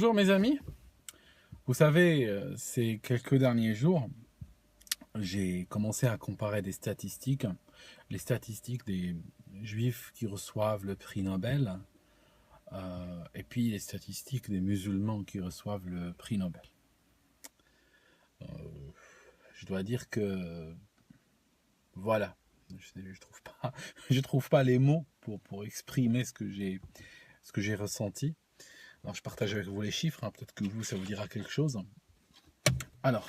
Bonjour mes amis, vous savez, ces quelques derniers jours, j'ai commencé à comparer des statistiques, les statistiques des juifs qui reçoivent le prix Nobel, et puis les statistiques des musulmans qui reçoivent le prix Nobel. Euh, je dois dire que, voilà, je trouve pas les mots pour exprimer ce que j'ai ressenti. Alors je partage avec vous les chiffres, hein, peut-être que vous, ça vous dira quelque chose. Alors,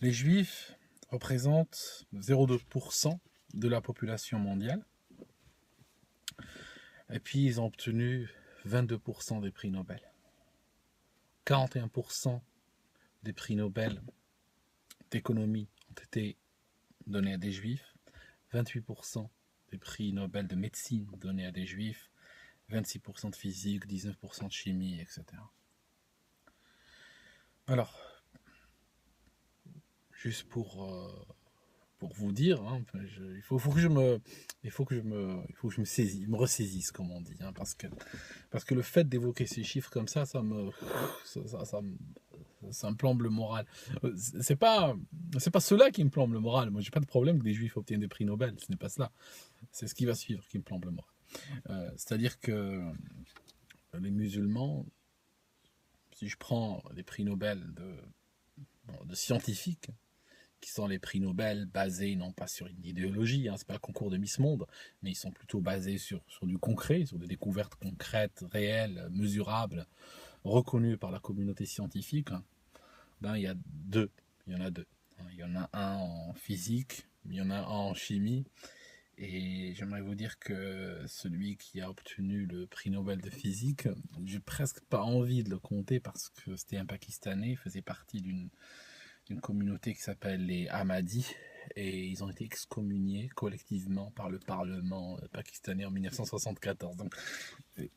les juifs représentent 0,2% de la population mondiale. Et puis, ils ont obtenu 22% des prix Nobel. 41% des prix Nobel d'économie ont été donnés à des juifs. 28% des prix Nobel de médecine donnés à des juifs. 26% de physique, 19% de chimie, etc. Alors, juste pour vous dire, hein, il faut que je me ressaisisse, comme on dit, hein, parce que le fait d'évoquer ces chiffres comme ça me plombe le moral. C'est pas cela qui me plombe le moral. Moi, j'ai pas de problème que des juifs obtiennent des prix Nobel. Ce n'est pas cela. C'est ce qui va suivre qui me plombe le moral. C'est-à-dire que les musulmans, si je prends les prix Nobel de scientifiques, qui sont les prix Nobel basés non pas sur une idéologie, hein, c'est pas le concours de Miss Monde, mais ils sont plutôt basés sur du concret, sur des découvertes concrètes, réelles, mesurables, reconnues par la communauté scientifique. Ben, il y en a deux. Il y en a un en physique, il y en a un en chimie, et j'aimerais vous dire que celui qui a obtenu le prix Nobel de physique, j'ai presque pas envie de le compter parce que c'était un Pakistanais, il faisait partie d'une communauté qui s'appelle les Ahmadis, et ils ont été excommuniés collectivement par le Parlement pakistanais en 1974. Donc,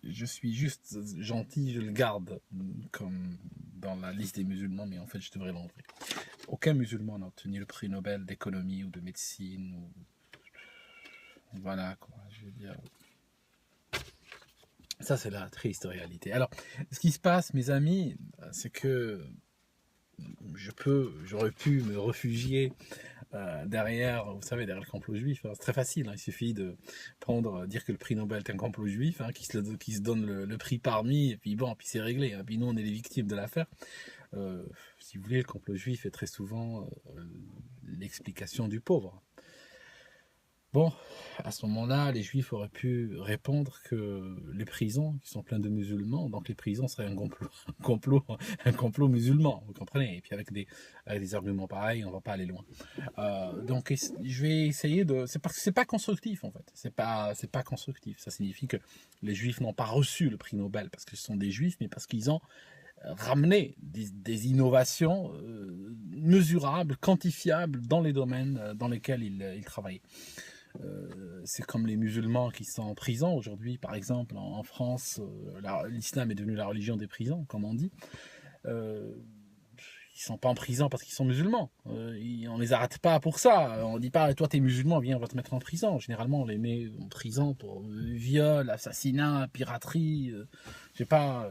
je suis juste gentil, je le garde comme dans la liste des musulmans, mais en fait, je devrais l'enlever. Aucun musulman n'a obtenu le prix Nobel d'économie ou de médecine. Voilà, quoi, je veux dire. Ça, c'est la triste réalité. Alors, ce qui se passe, mes amis, c'est que j'aurais pu me réfugier derrière, vous savez, derrière le complot juif. C'est très facile, hein, il suffit de dire que le prix Nobel est un complot juif, hein, qui se donne le prix parmi, et puis bon, puis c'est réglé, hein, puis nous on est les victimes de l'affaire. Si vous voulez, le complot juif est très souvent l'explication du pauvre. Bon, à ce moment-là, les juifs auraient pu répondre que les prisons, qui sont pleines de musulmans, donc les prisons seraient un complot musulman, vous comprenez? Et puis avec des arguments pareils, on ne va pas aller loin. Donc je vais essayer de... C'est parce que c'est pas constructif, en fait. C'est pas constructif. Ça signifie que les juifs n'ont pas reçu le prix Nobel parce que ce sont des juifs, mais parce qu'ils ont ramené des innovations mesurables, quantifiables dans les domaines dans lesquels ils travaillaient. C'est comme les musulmans qui sont en prison aujourd'hui, par exemple en France, l'islam est devenu la religion des prisons, comme on dit. Ils ne sont pas en prison parce qu'ils sont musulmans. On ne les arrête pas pour ça. On ne dit pas, toi t'es musulman, viens, on va te mettre en prison. Généralement, on les met en prison pour viol, assassinat, piraterie, je sais pas,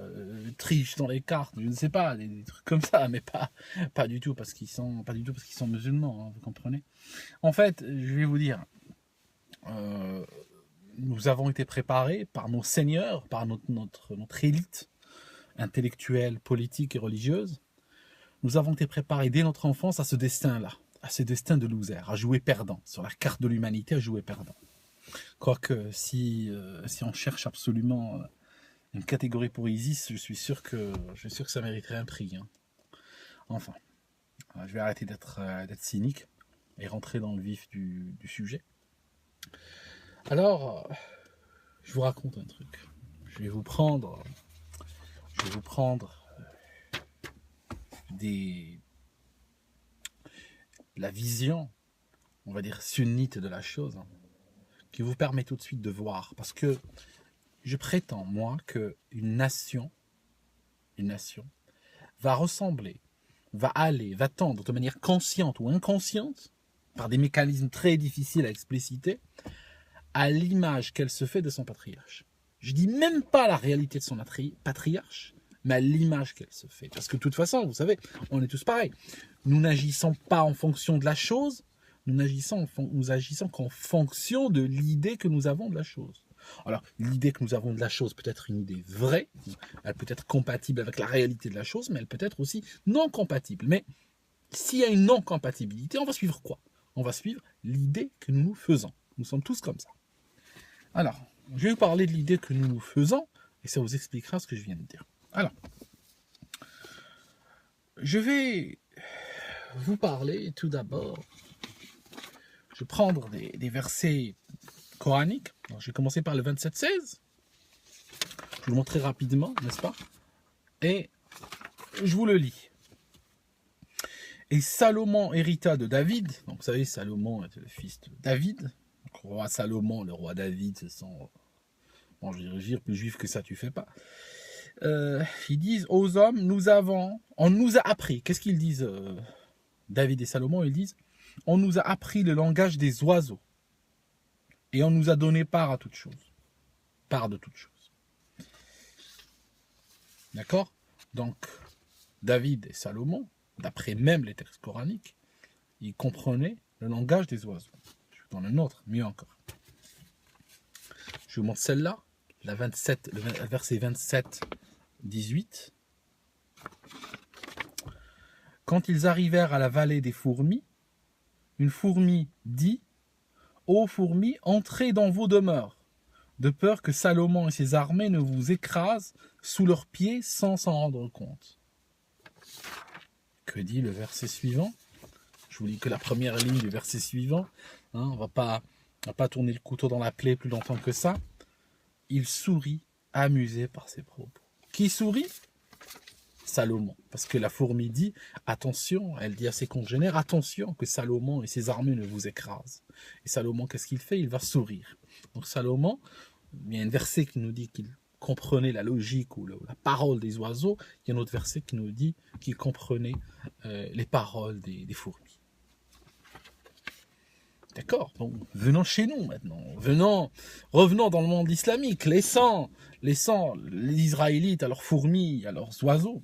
triche dans les cartes, je ne sais pas, des trucs comme ça, mais pas du tout parce qu'ils sont musulmans, hein, vous comprenez. En fait, je vais vous dire, nous avons été préparés par nos seigneurs, par notre élite intellectuelle, politique et religieuse. Nous avons été préparés dès notre enfance à ce destin-là, à ce destin de loser, à jouer perdant, sur la carte de l'humanité, à jouer perdant. Quoique, si on cherche absolument une catégorie pour ISIS, je suis sûr que ça mériterait un prix. Hein. Enfin, je vais arrêter d'être cynique et rentrer dans le vif du sujet. Alors, je vous raconte un truc. Je vais vous prendre la vision, on va dire sunnite de la chose, hein, qui vous permet tout de suite de voir. Parce que je prétends, moi, qu'une nation va ressembler, va tendre de manière consciente ou inconsciente, par des mécanismes très difficiles à expliciter, à l'image qu'elle se fait de son patriarche. Je dis même pas la réalité de son patriarche, mais à l'image qu'elle se fait. Parce que de toute façon, vous savez, on est tous pareils. Nous n'agissons pas en fonction de la chose, nous agissons qu'en fonction de l'idée que nous avons de la chose. Alors, l'idée que nous avons de la chose peut être une idée vraie, elle peut être compatible avec la réalité de la chose, mais elle peut être aussi non compatible. Mais s'il y a une non-compatibilité, on va suivre quoi? On va suivre l'idée que nous nous faisons. Nous sommes tous comme ça. Alors, je vais vous parler de l'idée que nous nous faisons, et ça vous expliquera ce que je viens de dire. Alors, je vais vous parler tout d'abord, je vais prendre des versets coraniques. Alors, je vais commencer par le 27-16. Je vais vous le montrer rapidement, n'est-ce pas? Et je vous le lis. Et Salomon hérita de David. Donc, vous savez, Salomon était le fils de David. Donc, le roi Salomon, le roi David, ce sont... Bon, je vais dire plus juif que ça, tu fais pas. Ils disent aux hommes, on nous a appris. Qu'est-ce qu'ils disent, David et Salomon? Ils disent, on nous a appris le langage des oiseaux. Et on nous a donné part à toute chose. Part de toute chose. D'accord? Donc, David et Salomon, d'après même les textes coraniques, ils comprenaient le langage des oiseaux. Je vous donne un autre, mieux encore. Je vous montre celle-là, le verset 27-18. Quand ils arrivèrent à la vallée des fourmis, une fourmi dit, ô fourmis, entrez dans vos demeures, de peur que Salomon et ses armées ne vous écrasent sous leurs pieds sans s'en rendre compte. Que dit le verset suivant? Je vous lis que la première ligne du verset suivant. Hein, on va pas tourner le couteau dans la plaie plus longtemps que ça. Il sourit, amusé par ses propos. Qui sourit? Salomon. Parce que la fourmi dit, attention, elle dit à ses congénères, attention que Salomon et ses armées ne vous écrasent. Et Salomon, qu'est-ce qu'il fait? Il va sourire. Donc Salomon, il y a un verset qui nous dit qu'il comprenait la logique ou la parole des oiseaux. Il y a un autre verset qui nous dit qu'il comprenait les paroles des fourmis. D'accord? Donc, venons chez nous maintenant. Revenons dans le monde islamique, laissant les Israélites à leurs fourmis, à leurs oiseaux.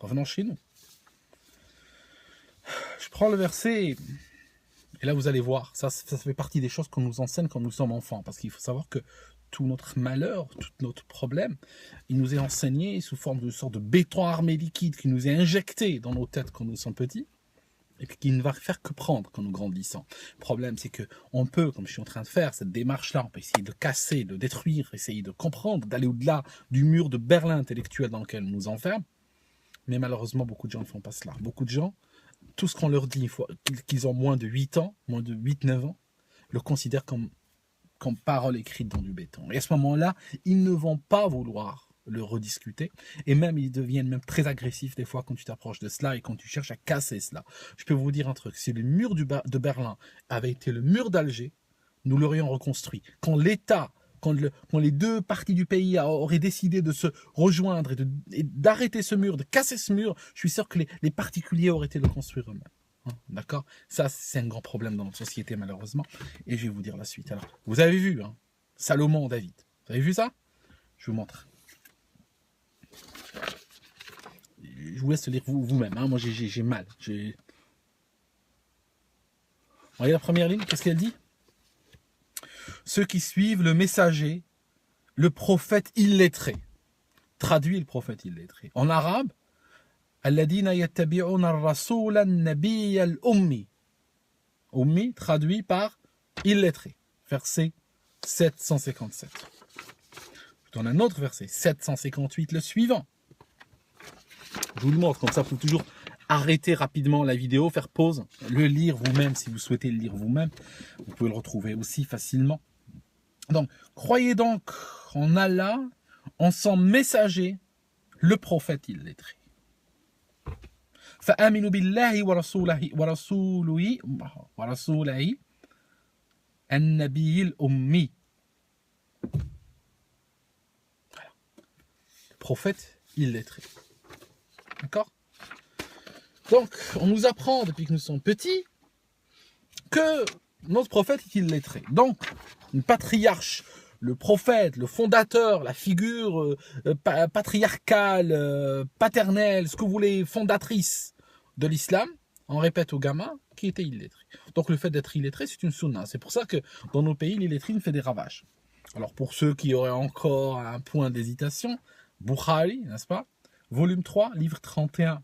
Revenons chez nous. Je prends le verset, et là vous allez voir, ça fait partie des choses qu'on nous enseigne quand nous sommes enfants, parce qu'il faut savoir que tout notre malheur, tout notre problème, il nous est enseigné sous forme d'une sorte de béton armé liquide qui nous est injecté dans nos têtes quand nous sommes petits, et puis qui ne va faire que prendre quand nous grandissons. Le problème, c'est qu'on peut, comme je suis en train de faire, cette démarche-là, on peut essayer de casser, de détruire, essayer de comprendre, d'aller au-delà du mur de Berlin intellectuel dans lequel on nous enferme. Mais malheureusement, beaucoup de gens ne font pas cela. Beaucoup de gens, tout ce qu'on leur dit, qu'ils ont moins de 8 ans, moins de 8-9 ans, le considèrent comme parole écrite dans du béton. Et à ce moment-là, ils ne vont pas vouloir le rediscuter, et même ils deviennent même très agressifs des fois quand tu t'approches de cela et quand tu cherches à casser cela. Je peux vous dire un truc, si le mur de Berlin avait été le mur d'Alger, nous l'aurions reconstruit. Quand les deux parties du pays auraient décidé de se rejoindre et d'arrêter ce mur, de casser ce mur, je suis sûr que les particuliers auraient été le construire eux-mêmes. Hein, d'accord? Ça, c'est un grand problème dans notre société, malheureusement. Et je vais vous dire la suite. Alors, vous avez vu, hein, Salomon, David. Vous avez vu ça? Je vous montre. Je vous laisse lire vous-même. Hein. Moi, j'ai mal. Voyez la première ligne, qu'est-ce qu'elle dit? Ceux qui suivent le messager, le prophète illettré. Traduit le prophète illettré. En arabe, alladina yattabi'una ar-rasoul an-nabiy al-ummi. Ummi traduit par illettré. Verset 757. Je donne un autre verset, 758, le suivant. Je vous le montre, comme ça, il faut toujours arrêter rapidement la vidéo, faire pause, le lire vous-même si vous souhaitez le lire vous-même. Vous pouvez le retrouver aussi facilement. Donc, croyez donc en Allah, en son messager, le prophète illettré. فآمنوا بالله ورسوله النبي الأمي. Voilà. Le prophète illettré. D'accord? Donc, on nous apprend depuis que nous sommes petits que notre prophète est illettré. Donc, une patriarche le prophète, le fondateur, la figure patriarcale, paternelle, ce que vous voulez, fondatrice de l'islam, on répète aux gamins qui était illettré. Donc le fait d'être illettré, c'est une sunna. C'est pour ça que dans nos pays, l'illettrisme fait des ravages. Alors pour ceux qui auraient encore un point d'hésitation, Bukhari, n'est-ce pas? Volume 3, livre 31,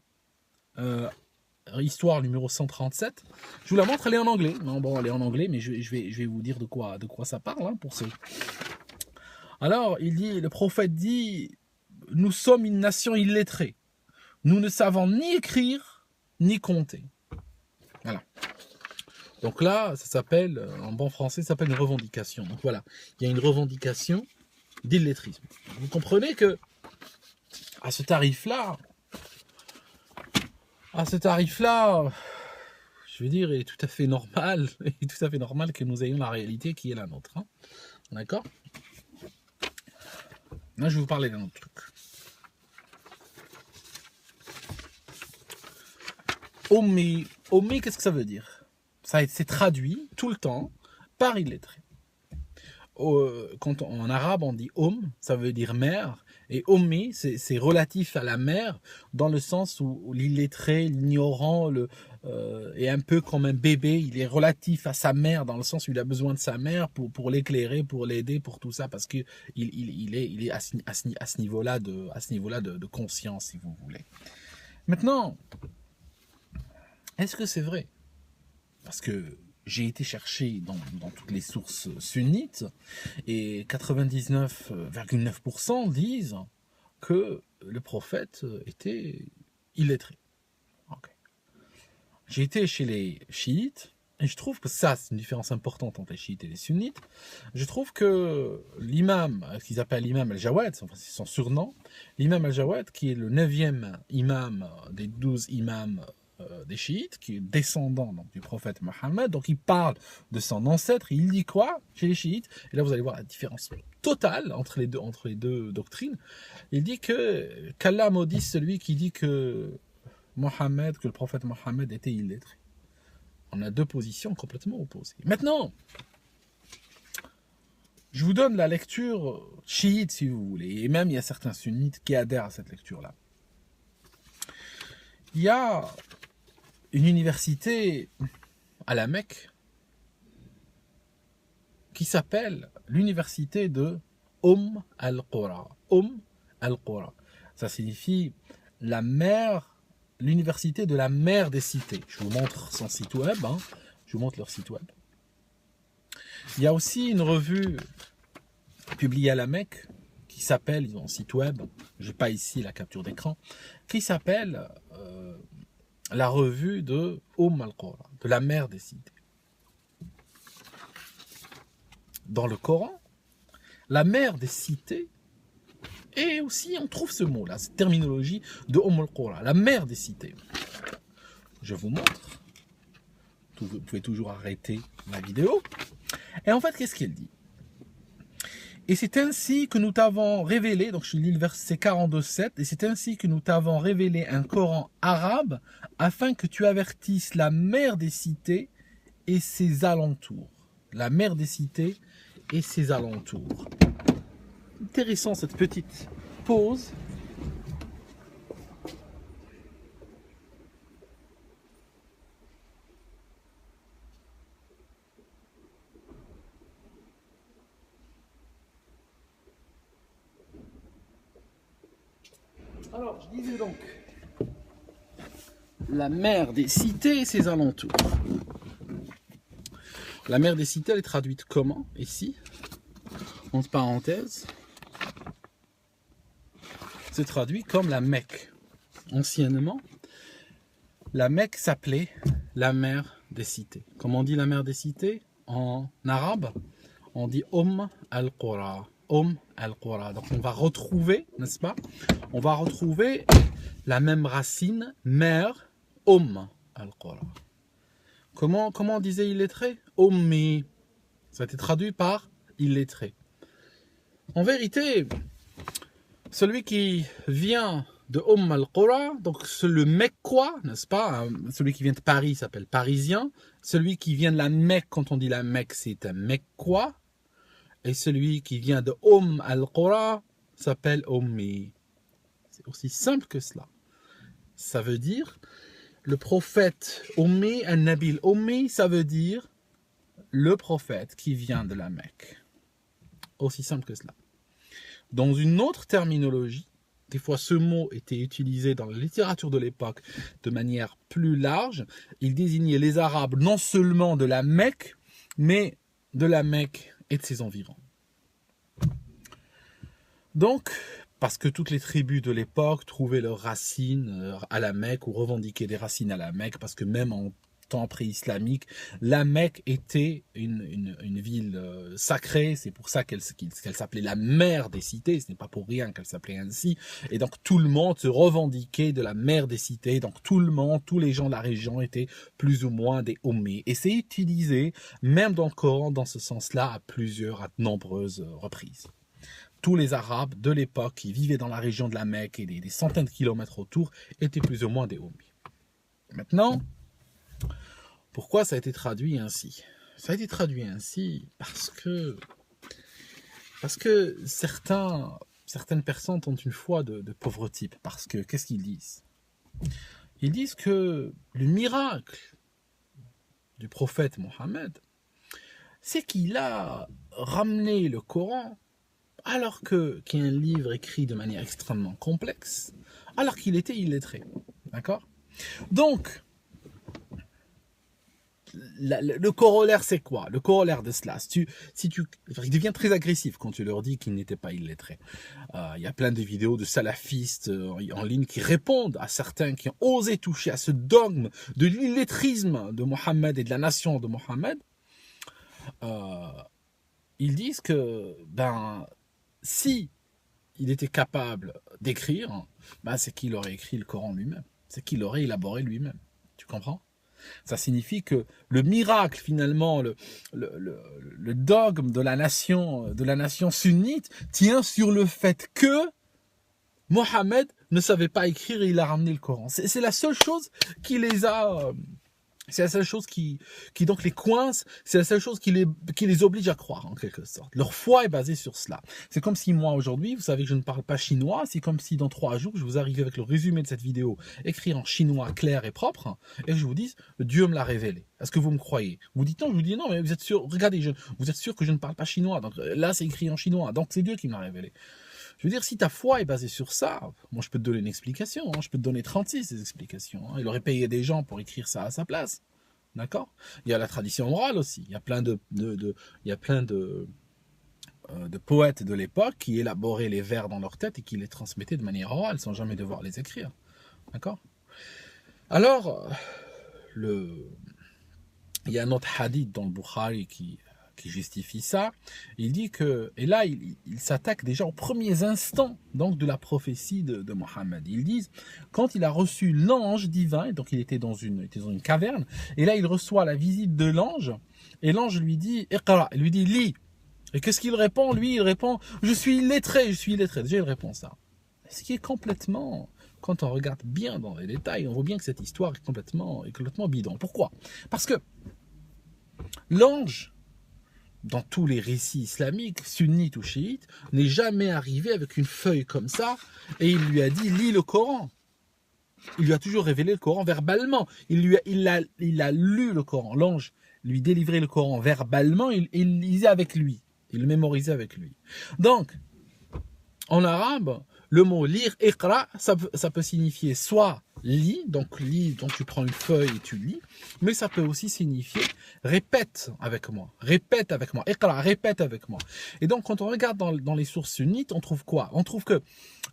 histoire numéro 137. Je vous la montre, elle est en anglais. Non, bon, elle est en anglais, mais je vais vous dire de quoi ça parle, hein, pour ceux. Alors, le prophète dit, nous sommes une nation illettrée. Nous ne savons ni écrire, ni compter. Voilà. Donc là, ça s'appelle, en bon français, ça s'appelle une revendication. Donc voilà, il y a une revendication d'illettrisme. Vous comprenez que à ce tarif-là, je veux dire, il est tout à fait normal, que nous ayons la réalité qui est la nôtre. Hein. D'accord? Là, je vais vous parler d'un autre truc. Ommi, qu'est-ce que ça veut dire? C'est traduit tout le temps par illettré. En arabe, on dit ça veut dire mère. Et ommi, c'est relatif à la mère, dans le sens où l'illettré, l'ignorant, est un peu comme un bébé. Il est relatif à sa mère, dans le sens où il a besoin de sa mère pour l'éclairer, pour l'aider, pour tout ça, parce qu'il est à ce niveau-là de conscience, si vous voulez. Maintenant, est-ce que c'est vrai? Parce que j'ai été chercher dans toutes les sources sunnites et 99,9% disent que le prophète était illettré. Okay. J'ai été chez les chiites et je trouve que ça, c'est une différence importante entre les chiites et les sunnites. Je trouve que l'imam, ce qu'ils appellent l'imam al-Jawad, enfin, c'est son surnom, l'imam al-Jawad, qui est le 9e imam des 12 imams des chiites, qui est descendant donc, du prophète Mohammed, donc il parle de son ancêtre, il dit quoi chez les chiites? Et là vous allez voir la différence totale entre les deux doctrines. Il dit qu'Allah maudisse celui qui dit que le prophète Mohammed était illettré. On a deux positions complètement opposées. Maintenant, je vous donne la lecture chiite si vous voulez, et même il y a certains sunnites qui adhèrent à cette lecture-là. Il y a une université à la Mecque qui s'appelle l'université de al-Qura. Al-Qura. Ça signifie l'université de la mère des cités. Je vous montre son site web. Hein. Je vous montre leur site web. Il y a aussi une revue publiée à la Mecque qui s'appelle, ils ont un site web, je n'ai pas ici la capture d'écran, qui s'appelle la revue de al-Qura, de la mère des cités. Dans le Coran, la mère des cités, et aussi on trouve ce mot-là, cette terminologie de al-Qura, la mère des cités. Je vous montre. Vous pouvez toujours arrêter la vidéo. Et en fait, qu'est-ce qu'elle dit? Et c'est ainsi que nous t'avons révélé, donc je lis le verset 42-7, et c'est ainsi que nous t'avons révélé un Coran arabe afin que tu avertisses la mère des cités et ses alentours. La mère des cités et ses alentours. Intéressant cette petite pause. Alors, je disais donc, la mère des cités et ses alentours. La mère des cités, elle est traduite comment, ici? Entre parenthèses, c'est traduit comme la Mecque. Anciennement, la Mecque s'appelait la mère des cités. Comment on dit la mère des cités en arabe? On dit al-Qura. Al-Qura. Donc on va retrouver, n'est-ce pas? On va retrouver la même racine, mère, al-Qura. Comment on disait illettré? Ommi. Ça a été traduit par illettré. En vérité, celui qui vient de al-Qura, donc le Mecquois, n'est-ce pas? Celui qui vient de Paris s'appelle parisien. Celui qui vient de la Mecque, quand on dit la Mecque, c'est un Mecquois. et celui qui vient de al-Qura s'appelle Ummi. C'est aussi simple que cela. Ça veut dire, le prophète Ummi, An-Nabil Ummi, ça veut dire le prophète qui vient de la Mecque. Aussi simple que cela. Dans une autre terminologie, des fois ce mot était utilisé dans la littérature de l'époque de manière plus large, il désignait les Arabes non seulement de la Mecque, mais de la Mecque et de ses environs. Donc, parce que toutes les tribus de l'époque trouvaient leurs racines à la Mecque ou revendiquaient des racines à la Mecque, parce que même en temps pré-islamique, la Mecque était une ville sacrée, c'est pour ça qu'elle s'appelait la mère des cités, ce n'est pas pour rien qu'elle s'appelait ainsi, et donc tout le monde se revendiquait de la mère des cités, donc tout le monde, tous les gens de la région étaient plus ou moins des Ummi, et c'est utilisé même dans le Coran dans ce sens-là à de nombreuses reprises. Tous les Arabes de l'époque qui vivaient dans la région de la Mecque et des centaines de kilomètres autour étaient plus ou moins des Ummi. Maintenant, pourquoi ça a été traduit ainsi? Ça a été traduit ainsi parce que certaines personnes ont une foi de pauvre type. Parce que, qu'est-ce qu'ils disent? Ils disent que le miracle du prophète Mohammed, c'est qu'il a ramené le Coran alors qu'il y a un livre écrit de manière extrêmement complexe, alors qu'il était illettré. D'accord? Donc, le corollaire, c'est quoi? Le corollaire de cela, il devient très agressif quand tu leur dis qu'il n'était pas illettré. Il y a plein de vidéos de salafistes en ligne qui répondent à certains qui ont osé toucher à ce dogme de l'illettrisme de Mohammed et de la nation de Mohammed. Ils disent que, si il était capable d'écrire, c'est qu'il aurait écrit le Coran lui-même. C'est qu'il l'aurait élaboré lui-même. Tu comprends? Ça signifie que le miracle, finalement, le dogme de la nation sunnite tient sur le fait que Mohammed ne savait pas écrire et il a ramené le Coran. C'est la seule chose qui les a... C'est la seule chose qui donc les coince, c'est la seule chose qui les oblige à croire, en quelque sorte. Leur foi est basée sur cela. C'est comme si moi, aujourd'hui, vous savez que je ne parle pas chinois, c'est comme si dans 3 jours, je vous arrivais avec le résumé de cette vidéo, écrit en chinois clair et propre, et que je vous dise, Dieu me l'a révélé. Est-ce que vous me croyez? Vous dites non, je vous dis non, mais vous êtes sûr, regardez, vous êtes sûr que je ne parle pas chinois, donc là, c'est écrit en chinois, donc c'est Dieu qui me l'a révélé. Je veux dire, si ta foi est basée sur ça, moi je peux te donner une explication, je peux te donner 36 explications. Il aurait payé des gens pour écrire ça à sa place. D'accord? Il y a la tradition orale aussi. Il y a plein de poètes de l'époque qui élaboraient les vers dans leur tête et qui les transmettaient de manière orale sans jamais devoir les écrire. D'accord? Alors, il y a un autre hadith dans le Bukhari qui justifie ça. Il dit que, et là il s'attaque déjà aux premiers instants donc de la prophétie de Mohammed. Ils disent, quand il a reçu l'ange divin, donc il était dans une caverne, et là il reçoit la visite de l'ange, et l'ange lui dit, Iqra, il lui dit, lis. Et qu'est-ce qu'il répond? Lui, il répond, je suis illettré. Déjà il répond ça. Ce qui est complètement, quand on regarde bien dans les détails, on voit bien que cette histoire est complètement bidon. Pourquoi? Parce que l'ange, dans tous les récits islamiques, sunnites ou chiites, n'est jamais arrivé avec une feuille comme ça et il lui a dit lis le Coran. Il lui a toujours révélé le Coran verbalement. Il a lu le Coran. L'ange lui délivrait le Coran verbalement, il lisait avec lui. Il le mémorisait avec lui. Donc, en arabe, le mot lire, iqra, ça peut signifier soit lis, donc tu prends une feuille et tu lis, mais ça peut aussi signifier répète avec moi, iqra, répète avec moi. Et donc quand on regarde dans les sources sunnites, on trouve quoi? On trouve que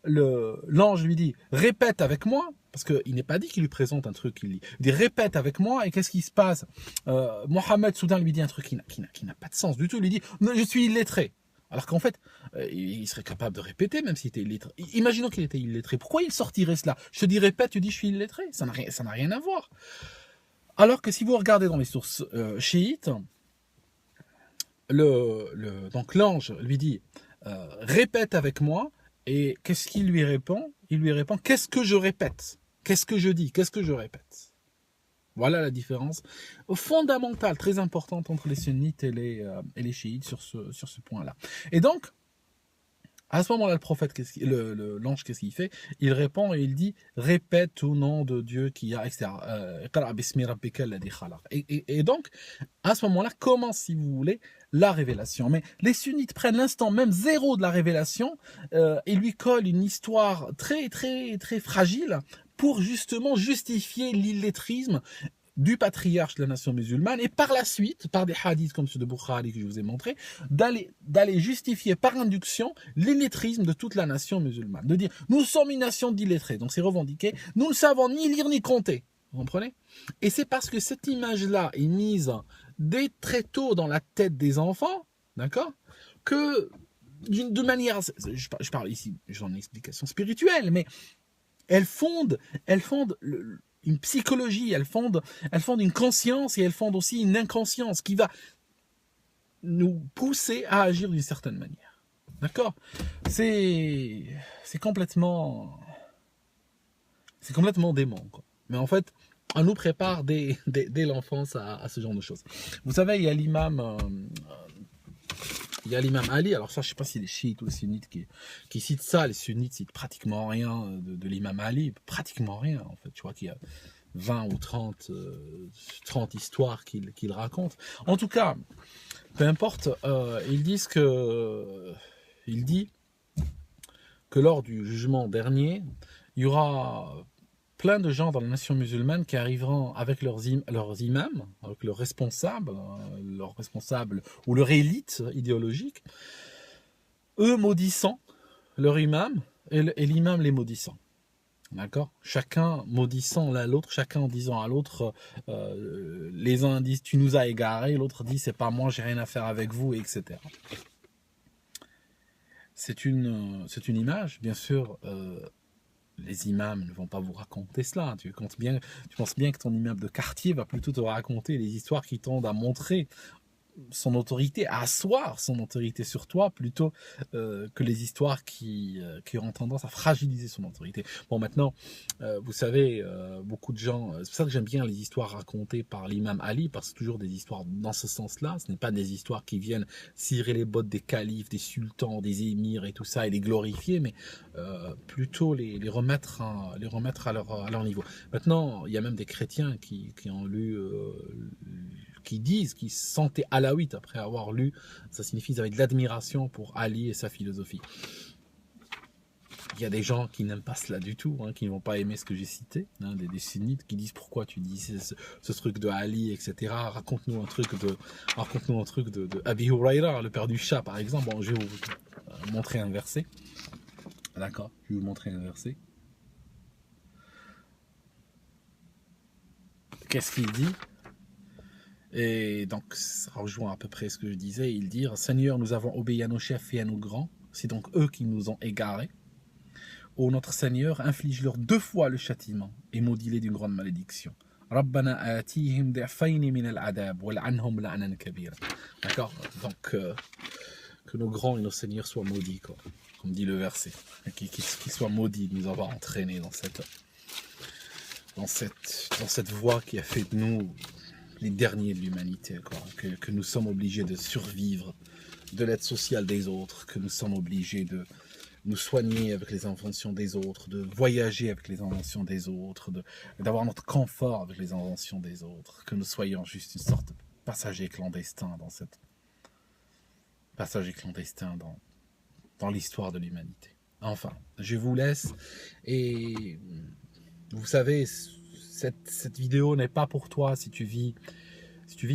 l'ange lui dit répète avec moi, parce qu'il n'est pas dit qu'il lui présente un truc qu'il lit. Il dit répète avec moi, et qu'est-ce qui se passe? Mohammed soudain lui dit un truc qui n'a pas de sens du tout, il lui dit je suis illettré. Alors qu'en fait, il serait capable de répéter même s'il était illettré. Imaginons qu'il était illettré. Pourquoi il sortirait cela? Je te dis répète, tu dis je suis illettré. Ça n'a rien à voir. Alors que si vous regardez dans les sources chiites, donc l'ange lui dit répète avec moi. Et qu'est-ce qu'il lui répond? Il lui répond qu'est-ce que je répète? Qu'est-ce que je dis? Qu'est-ce que je répète? Voilà la différence fondamentale, très importante entre les sunnites et les chiites sur ce point-là. Et donc, à ce moment-là, le prophète, l'ange, qu'est-ce qu'il fait? Il répond et il dit, répète au nom de Dieu qui a, etc. Et donc, à ce moment-là, commence, si vous voulez, la révélation. Mais les sunnites prennent l'instant même zéro de la révélation et lui collent une histoire très, très, très fragile pour justement justifier l'illettrisme du patriarche de la nation musulmane et par la suite, par des hadiths comme ceux de Bukhari que je vous ai montré, d'aller justifier par induction l'illettrisme de toute la nation musulmane. De dire, nous sommes une nation d'illettrés, donc c'est revendiqué, nous ne savons ni lire ni compter. Vous comprenez? Et c'est parce que cette image-là est mise dès très tôt dans la tête des enfants, d'accord, que de manière, je parle ici, j'en ai explication spirituelle, mais elle fonde une psychologie, elle fonde une conscience et elle fonde aussi une inconscience qui va nous pousser à agir d'une certaine manière. D'accord? C'est complètement dément, quoi. Mais en fait, on nous prépare dès l'enfance à ce genre de choses. Vous savez, il y a l'imam Ali, alors ça je sais pas si les chiites ou les sunnites qui citent ça, les sunnites citent pratiquement rien de l'imam Ali, pratiquement rien en fait, tu vois qu'il y a 20 ou 30 histoires qu'il raconte. En tout cas, peu importe, il dit que lors du jugement dernier, il y aura plein de gens dans la nation musulmane qui arriveront avec leurs imams, avec leurs responsables ou leur élite idéologique, eux maudissant leur imam et l'imam les maudissant. D'accord? Chacun maudissant l'un l'autre, chacun en disant à l'autre, les uns disent tu nous as égarés, l'autre dit c'est pas moi, j'ai rien à faire avec vous, etc. C'est une image, bien sûr. Les imams ne vont pas vous raconter cela. Tu penses bien que ton imam de quartier va plutôt te raconter les histoires qui tendent à montrer son autorité, à asseoir son autorité sur toi plutôt que les histoires qui auront tendance à fragiliser son autorité. Bon, maintenant, vous savez, beaucoup de gens, c'est pour ça que j'aime bien les histoires racontées par l'imam Ali, parce que c'est toujours des histoires dans ce sens-là, ce n'est pas des histoires qui viennent cirer les bottes des califes, des sultans, des émirs et tout ça, et les glorifier, mais plutôt les remettre à leur niveau. Maintenant, il y a même des chrétiens qui ont lu... qui disent qu'ils se sentaient alaouites après avoir lu, ça signifie qu'ils avaient de l'admiration pour Ali et sa philosophie. Il y a des gens qui n'aiment pas cela du tout, qui ne vont pas aimer ce que j'ai cité, des sunnites qui disent pourquoi tu dis ce truc de Ali, etc. Raconte-nous un truc de Abi Huraira, le père du chat par exemple. Bon, je vais vous montrer un verset. D'accord, je vais vous montrer un verset. Qu'est-ce qu'il dit ? Et donc, ça rejoint à peu près ce que je disais. Il dit, Seigneur, nous avons obéi à nos chefs et à nos grands. C'est donc eux qui nous ont égarés. Ô notre Seigneur, inflige-leur 2 fois le châtiment et maudis-les d'une grande malédiction. Rabbana atihim da'fayni min al-adab wal'anhum la'nan kabira. D'accord? Donc, que nos grands et nos seigneurs soient maudits, quoi. Comme dit le verset. Qu'ils soient maudits de nous avoir entraînés dans cette voie qui a fait de nous les derniers de l'humanité, quoi. Que nous sommes obligés de survivre de l'aide sociale des autres, que nous sommes obligés de nous soigner avec les inventions des autres, de voyager avec les inventions des autres, d'avoir notre confort avec les inventions des autres, que nous soyons juste une sorte de passagers clandestins dans l'histoire de l'humanité. Enfin, je vous laisse et vous savez, cette vidéo n'est pas pour toi si tu vis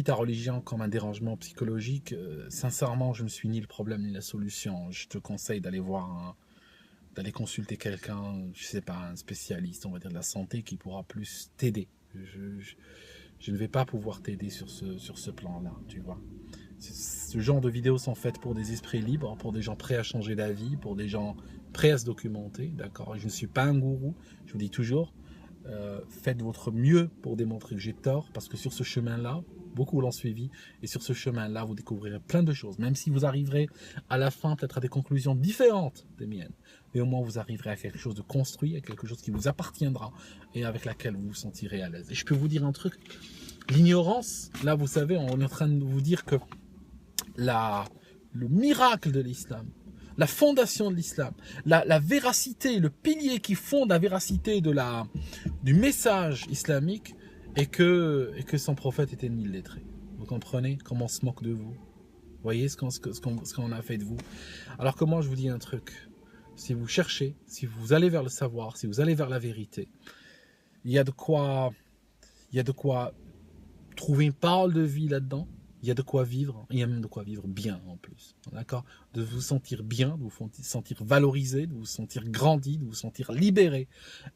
ta religion comme un dérangement psychologique. Sincèrement, je ne suis ni le problème ni la solution. Je te conseille d'aller d'aller consulter quelqu'un, je sais pas, un spécialiste, on va dire de la santé, qui pourra plus t'aider. Je ne vais pas pouvoir t'aider sur ce plan-là, tu vois. Ce genre de vidéos sont faites pour des esprits libres, pour des gens prêts à changer d'avis, pour des gens prêts à se documenter, d'accord. Je ne suis pas un gourou, je vous dis toujours, faites votre mieux pour démontrer que j'ai tort, parce que sur ce chemin-là, beaucoup l'ont suivi. Et sur ce chemin-là, vous découvrirez plein de choses. Même si vous arriverez à la fin peut-être à des conclusions différentes des miennes. Mais au moins, vous arriverez à quelque chose de construit, à quelque chose qui vous appartiendra et avec laquelle vous vous sentirez à l'aise. Et je peux vous dire un truc. L'ignorance, là, vous savez, on est en train de vous dire que le miracle de l'islam, la fondation de l'islam, la véracité, le pilier qui fonde la véracité du message islamique est que son prophète était nul lettré. Vous comprenez comment on se moque de vous? Vous voyez ce qu'on a fait de vous? Alors que moi, je vous dis un truc. Si vous cherchez, si vous allez vers le savoir, si vous allez vers la vérité, il y a de quoi trouver une parole de vie là-dedans. Il y a de quoi vivre, il y a même de quoi vivre bien en plus, d'accord? De vous sentir bien, de vous sentir valorisé, de vous sentir grandi, de vous sentir libéré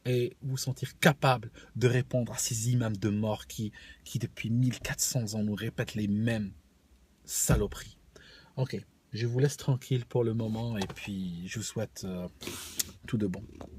et vous sentir capable de répondre à ces imams de mort qui depuis 1400 ans nous répètent les mêmes saloperies. Ok, je vous laisse tranquille pour le moment et puis je vous souhaite tout de bon.